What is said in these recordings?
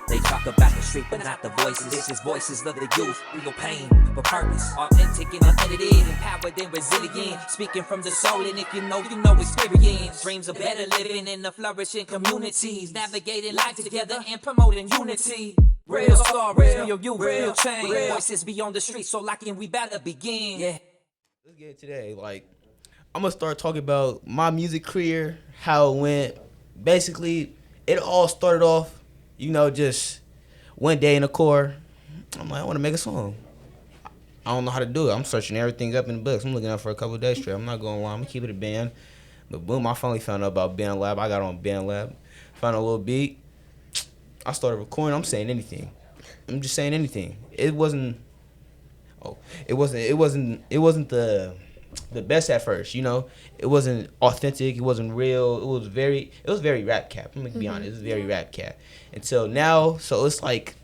They talk about the street, but not the voices. It's just voices of the youth, real pain, but purpose. Authentic and unedited, empowered and resilient. Speaking from the soul, and if you know experience. Dreams of better living in the flourishing communities. Navigating life together and promoting unity. Real stories, real youth, real change. Voices beyond the streets, so like we better begin. Yeah. Let's get it today. I'm gonna start talking about my music career, how it went. Basically, it all started off, just one day in the core. I'm like, I want to make a song. I don't know how to do it. I'm searching everything up in the books. I'm looking up for a couple of days straight. I'm not going to lie. I'm going to keep it a band. But boom, I finally found out about BandLab. I got on BandLab. Found a little beat. I started recording. I'm saying anything. I'm just saying anything. It wasn't the best at first, It wasn't authentic. It wasn't real. It was very rap cap. I'm going to be honest. It was very rap cap. Until now, so it's like,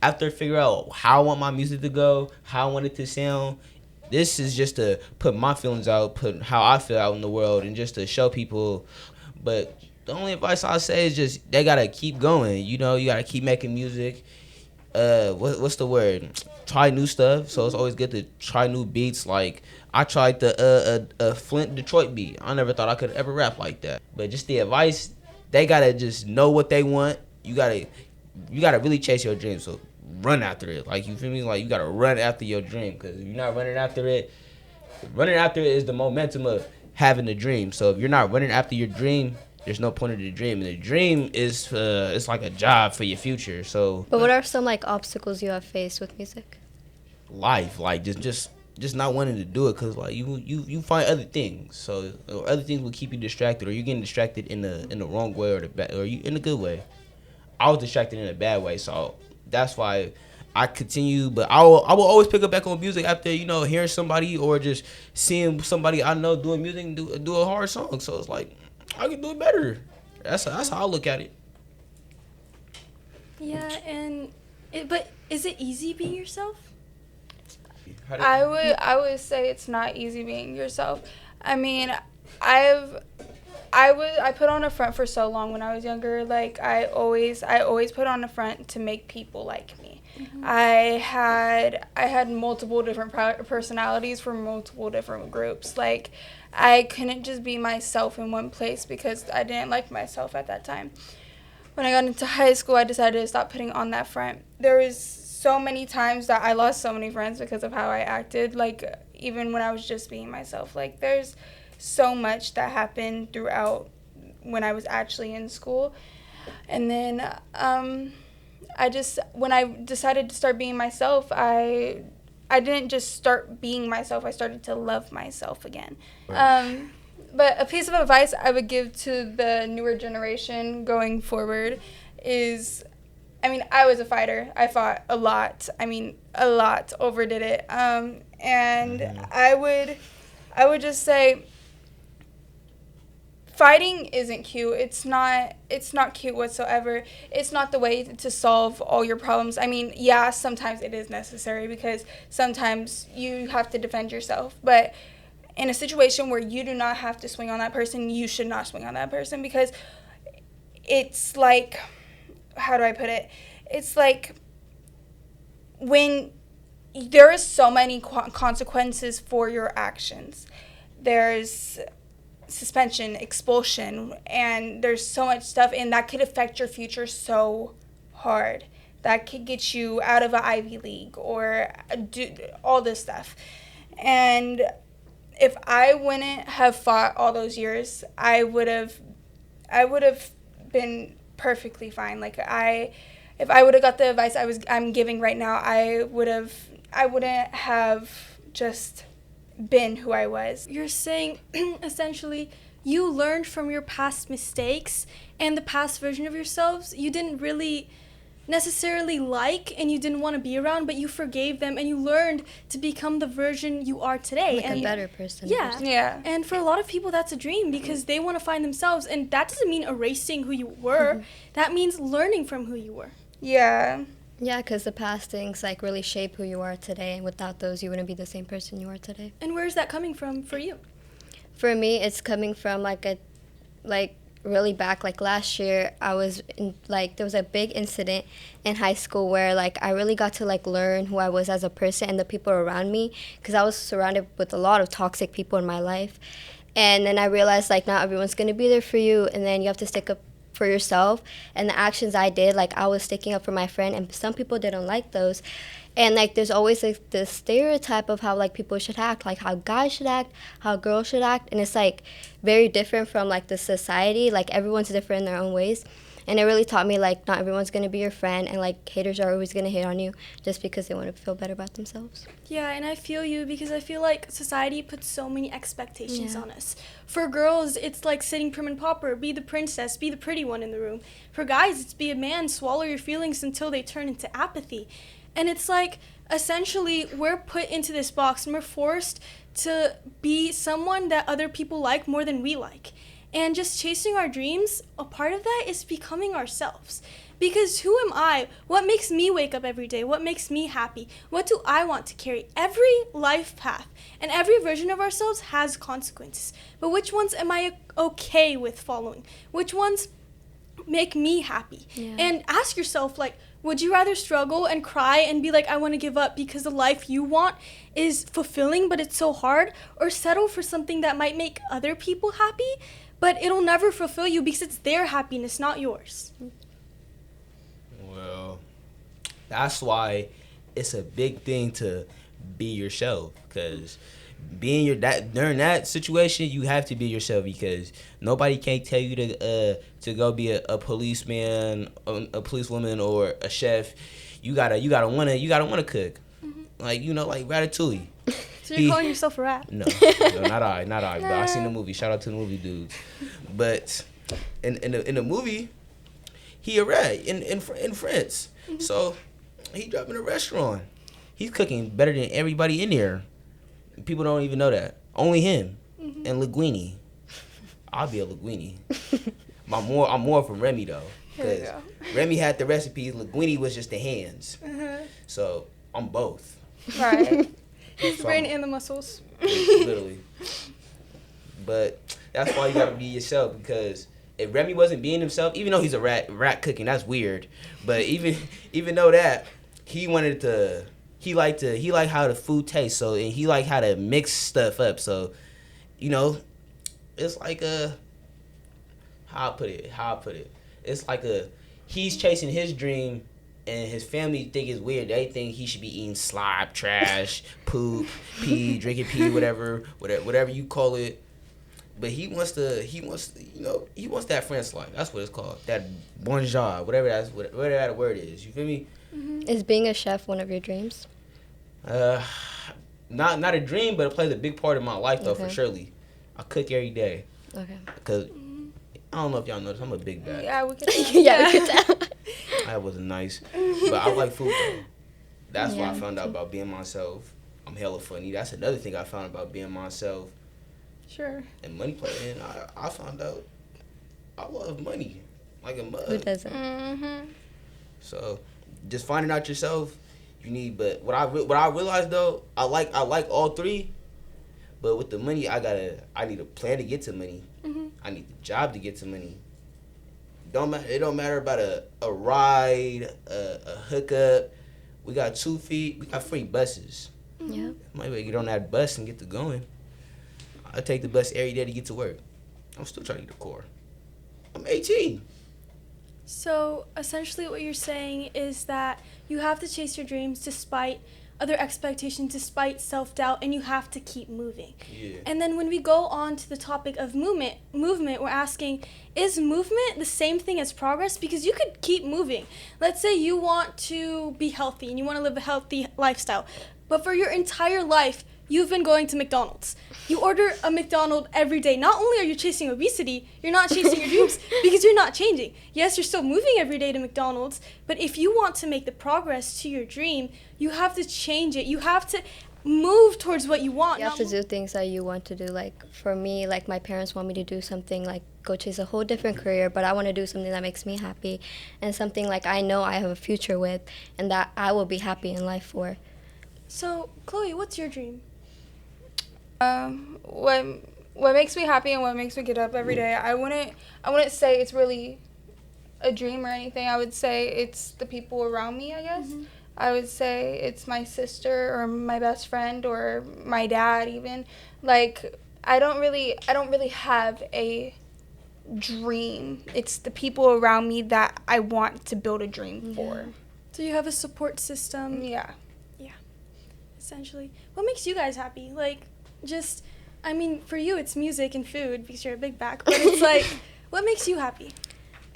after I figure out how I want my music to go, how I want it to sound, this is just to put my feelings out, put how I feel out in the world, and just to show people. But the only advice I say is just they gotta keep going. You gotta keep making music. What's the word? Try new stuff. So it's always good to try new beats. Like I tried the Flint Detroit beat. I never thought I could ever rap like that. But just the advice, they gotta just know what they want. You gotta really chase your dreams. So run after it. Like, you feel me? Like, you gotta run after your dream. Because if you're not running after it is the momentum of having a dream. So if you're not running after your dream, there's no point in the dream. And the dream is it's like a job for your future. So. But what are some obstacles you have faced with music? Life, just not wanting to do it because you find other things. So other things will keep you distracted, or you're getting distracted in the wrong way or you in a good way. I was distracted in a bad way, so that's why I continue. But I will always pick up back on music after hearing somebody or just seeing somebody I know doing music and do a hard song. So it's like I can do it better. That's how I look at it. Yeah, but is it easy being yourself? I would say it's not easy being yourself. I mean, I put on a front for so long when I was younger. Like I always put on a front to make people like me. Mm-hmm. I had multiple different personalities for multiple different groups. Like I couldn't just be myself in one place because I didn't like myself at that time. When I got into high school, I decided to stop putting on that front. There was so many times that I lost so many friends because of how I acted. Like even when I was just being myself. Like there's so much that happened throughout when I was actually in school. And then when I decided to start being myself, I didn't just start being myself, I started to love myself again. But a piece of advice I would give to the newer generation going forward is, I was a fighter. I fought a lot. Overdid it. And I would just say, fighting isn't cute. It's not cute whatsoever. It's not the way to solve all your problems. Yeah, sometimes it is necessary because sometimes you have to defend yourself. But in a situation where you do not have to swing on that person, you should not swing on that person because it's like, how do I put it? It's like when there is so many consequences for your actions. There's suspension, expulsion, and there's so much stuff, and that could affect your future so hard. That could get you out of an Ivy League or do all this stuff. And if I wouldn't have fought all those years, I would have been perfectly fine. Like if I would have got the advice I'm giving right now, I wouldn't have just been who I was. You're saying essentially you learned from your past mistakes and the past version of yourselves you didn't really necessarily like and you didn't want to be around, but you forgave them and you learned to become the version you are today. Like a better person. Yeah. And for a lot of people that's a dream because they want to find themselves, and that doesn't mean erasing who you were. That means learning from who you were. Yeah. Yeah, because the past things really shape who you are today, and without those you wouldn't be the same person you are today. And where's that coming from for you? For me, it's coming from really back, like last year, I was in, like, there was a big incident in high school where like I really got to like learn who I was as a person and the people around me, because I was surrounded with a lot of toxic people in my life. And then I realized like not everyone's going to be there for you, and then you have to stick up for yourself. And the actions I did, like I was sticking up for my friend, and some people didn't like those. And like there's always like this stereotype of how like people should act, like how guys should act, how girls should act, and it's like very different from like the society. Like everyone's different in their own ways. And it really taught me like not everyone's gonna be your friend, and like haters are always gonna hate on you just because they want to feel better about themselves. Yeah, and I feel you, because I feel like society puts so many expectations Yeah. on us. For girls, it's like sitting prim and proper, be the princess, be the pretty one in the room. For guys, it's be a man, swallow your feelings until they turn into apathy. And it's like, essentially, we're put into this box and we're forced to be someone that other people like more than we like. And just chasing our dreams, a part of that is becoming ourselves. Because who am I? What makes me wake up every day? What makes me happy? What do I want to carry? Every life path and every version of ourselves has consequences. But which ones am I okay with following? Which ones make me happy? Yeah. And ask yourself, like, would you rather struggle and cry and be like, I want to give up because the life you want is fulfilling but it's so hard? Or settle for something that might make other people happy, but it'll never fulfill you because it's their happiness, not yours? Well, that's why it's a big thing to be yourself, because being during that situation, you have to be yourself, because nobody can't tell you to go be a policeman, a policewoman, or a chef. You gotta wanna cook, like like Ratatouille. So you're calling yourself a rat? No, not I. But I seen the movie. Shout out to the movie dudes. But in the movie, he a rat in France. So he driving a restaurant. He's cooking better than everybody in there. People don't even know that. Only him and Linguini. I'll be a Linguini. I'm more from Remy though, There you because go. Remy had the recipes. Linguini was just the hands. So I'm both. Right. He's the So brain I'm- and the muscles. literally. But that's why you gotta be yourself, because if Remy wasn't being himself, even though he's a rat cooking, that's weird. But even though that, he liked how the food tastes. So, and he liked how to mix stuff up. So, it's like how I put it. It's like he's chasing his dream, and his family think it's weird. They think he should be eating slop, trash, poop, pee, drinking pee, whatever you call it. But he wants that French life. That's what it's called. That bonjour, whatever that word is. You feel me? Is being a chef one of your dreams? Not a dream, but it plays a big part of my life though, for Okay. surely. I cook every day, Okay. because I don't know if y'all noticed, I'm a big bag. Yeah, we could. Yeah, we could tell. That wasn't nice, but I like food though. That's why I Yeah, found me out too. about being myself. I'm hella funny. That's another thing I found about being myself. Sure. And money playing, I found out I love money like a Who mug. doesn't? Mm-hmm. So just finding out yourself, you need. But what I realized though, I like all three. But with the money, I need a plan to get to money. Mhm. I need the job to get to money. It don't matter about a ride, a hookup. We got 2 feet. We got free buses. Yeah. Might be get on that bus and get to going. I take the bus every day to get to work. I'm still trying to get a core. I'm 18. So essentially what you're saying is that you have to chase your dreams despite other expectations, despite self-doubt, and you have to keep moving. Yeah. And then when we go on to the topic of movement, we're asking, is movement the same thing as progress? Because you could keep moving. Let's say you want to be healthy and you want to live a healthy lifestyle, but for your entire life, you've been going to McDonald's. You order a McDonald's every day. Not only are you chasing obesity, you're not chasing your dreams because you're not changing. Yes, you're still moving every day to McDonald's, but if you want to make the progress to your dream, you have to change it. You have to move towards what you want. You have not to move- do things that you want to do. Like for me, like my parents want me to do something like go chase a whole different career, but I want to do something that makes me happy and something like I know I have a future with and that I will be happy in life for. So, Chloe, what's your dream? What what makes me happy and what makes me get up every day, I wouldn't say it's really a dream or anything. I would say it's the people around me, I guess. Mm-hmm. I would say it's my sister or my best friend or my dad even. Like, I don't really have a dream. It's the people around me that I want to build a dream for. So you have a support system. Yeah. Essentially. What makes you guys happy? Like, just, I mean, for you it's music and food because you're a big back, but it's like, what makes you happy?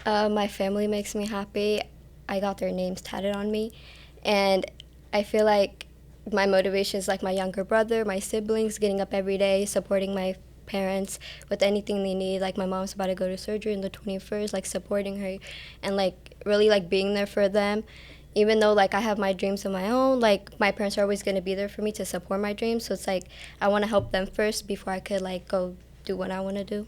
My family makes me happy. I got their names tatted on me, and I feel like my motivation is like my younger brother, my siblings, getting up every day, supporting my parents with anything they need. Like, my mom's about to go to surgery on the 21st, like supporting her and like really like being there for them. Even though like I have my dreams of my own, like my parents are always going to be there for me to support my dreams. So it's like I want to help them first before I could like go do what I want to do.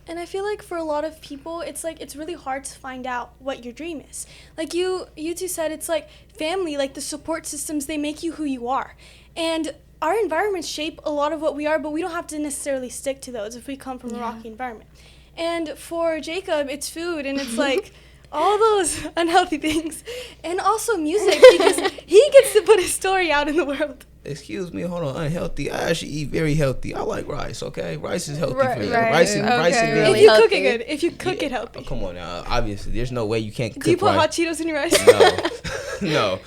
And I feel like for a lot of people, it's like it's really hard to find out what your dream is. Like you two said, it's like family, like the support systems, they make you who you are. And our environments shape a lot of what we are, but we don't have to necessarily stick to those if we come from a rocky environment. And for Jacob, it's food, and it's like all those unhealthy things. And also music, because he gets to put his story out in the world. Excuse me, hold on. Unhealthy. I actually eat very healthy. I like rice. Okay, rice is healthy Right, for you. right. Rice is Okay. very If you healthy. cook it good, if you cook it healthy. Oh, come on now. Obviously, there's no way you can't cook Do you put rice. hot Cheetos in your rice? No, no.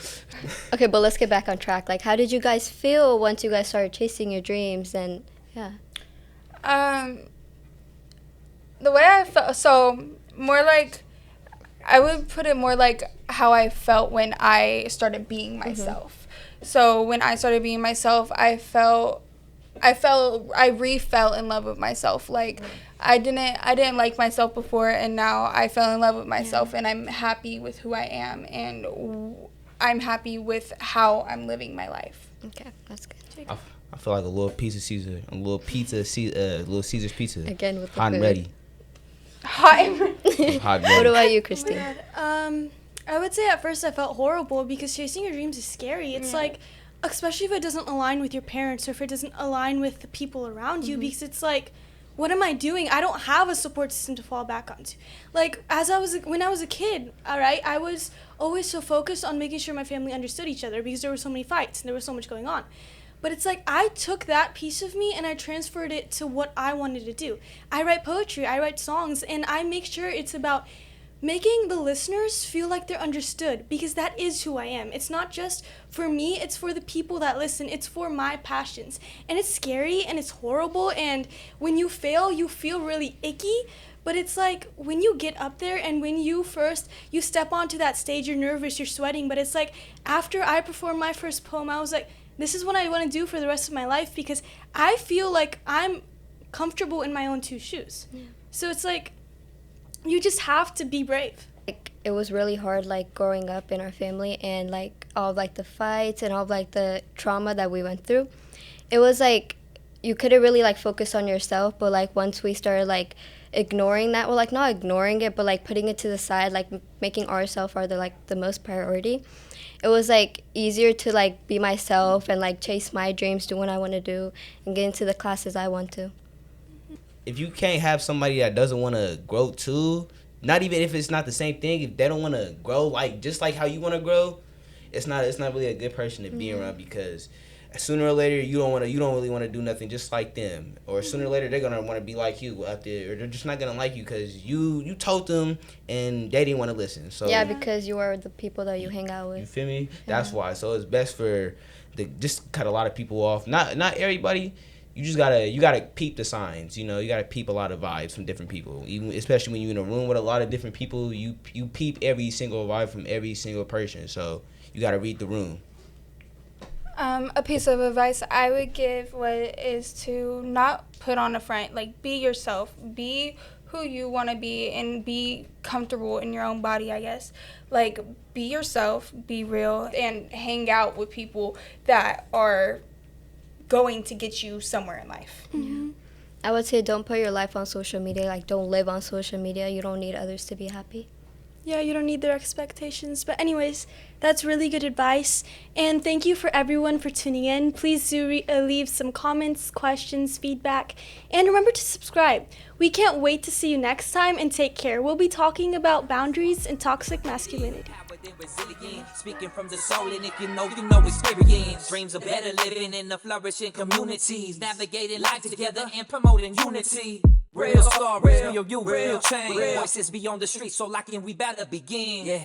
Okay, but let's get back on track. Like, how did you guys feel once you guys started chasing your dreams? And yeah. The way I felt, so more like, I would put it more like how I felt when I started being myself. So when I started being myself, I re-fell in love with myself. Like, I didn't like myself before, and now I fell in love with myself, and I'm happy with who I am, and I'm happy with how I'm living my life. Okay, that's good. I feel like a little piece of Caesar, a little little Caesar's pizza. Again with the hot and food. ready. Hot. Hot and What ready. about you, Christine? I would say at first I felt horrible because chasing your dreams is scary. It's like, especially if it doesn't align with your parents or if it doesn't align with the people around you, because it's like, what am I doing? I don't have a support system to fall back onto. Like, when I was a kid, all right, I was always so focused on making sure my family understood each other because there were so many fights and there was so much going on. But it's like I took that piece of me and I transferred it to what I wanted to do. I write poetry, I write songs, and I make sure it's about making the listeners feel like they're understood, because that is who I am. It's not just for me, it's for the people that listen. It's for my passions. And it's scary and it's horrible, and when you fail, you feel really icky. But it's like when you get up there and when you step onto that stage, you're nervous, you're sweating. But it's like after I performed my first poem, I was like, this is what I want to do for the rest of my life, because I feel like I'm comfortable in my own two shoes. Yeah. So it's like, you just have to be brave. Like, it was really hard, like, growing up in our family and, like, all of, like, the fights and all of, like, the trauma that we went through. It was, like, you couldn't really, like, focus on yourself, but, like, once we started, like, ignoring that, well, like, not ignoring it, but, like, putting it to the side, like, making ourselves are the most priority, it was, like, easier to, like, be myself and, like, chase my dreams, do what I want to do, and get into the classes I want to. If you can't have somebody that doesn't want to grow too, not even if it's not the same thing, if they don't want to grow like just like how you want to grow, it's not really a good person to be around, because sooner or later you don't really want to do nothing just like them, or sooner or later they're gonna want to be like you out there, or they're just not gonna like you because you told them and they didn't want to listen. So Yeah, because you are the people that you hang out with. you feel me? That's why. So it's best for just cut a lot of people off. Not everybody. You just gotta peep the signs, you gotta peep a lot of vibes from different people. Even especially when you're in a room with a lot of different people, you peep every single vibe from every single person. So you gotta read the room. A piece of advice I would give is to not put on a front. Like, be yourself. Be who you want to be and be comfortable in your own body, I guess. Like, be yourself, be real, and hang out with people that are going to get you somewhere in life. Yeah. I would say don't put your life on social media. Like, don't live on social media. You don't need others to be happy. Yeah, you don't need their expectations. But anyways, that's really good advice. And thank you for everyone for tuning in. Please do leave some comments, questions, feedback, and remember to subscribe. We can't wait to see you next time, and take care. We'll be talking about boundaries and toxic masculinity. Speaking from the soul, and if you know experience. Dreams of better living in the flourishing communities, navigating life together and promoting unity. Real stories, real you, real change. Voices beyond the streets, so locking we better begin. Yeah.